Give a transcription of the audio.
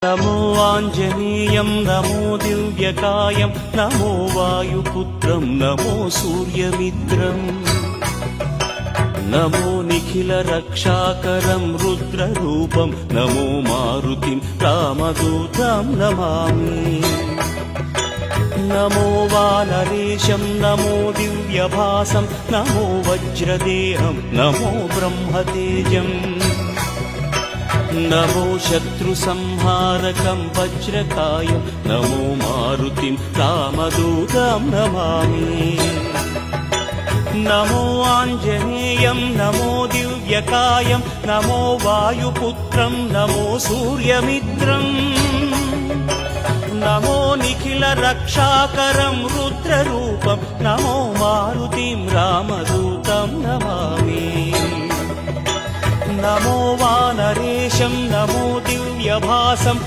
नमो आञ्जनेयं नमो दिव्यकायं नमो वायुपुत्रं नमो सूर्यमित्रम् नमो निखिलरक्षाकरं रुद्ररूपं नमो मारुतिं रामदूतं Namami नमो वानरेशं नमो दिव्यभासं नमो वज्रदेहं नमो ब्रह्मतेजम् नमो शत्रुसंहारकं वज्रकायं नमो मारुतिं रामदूतं Namami नमो आञ्जनेयं नमो दिव्यकायं नमो वायुपुत्रं नमो सूर्यमित्रम् नमो निखिलरक्षाकरं रुद्ररूपं नमो मारुतिं रामदूतं Namami नमो वानरेशं नमो दिव्यभासं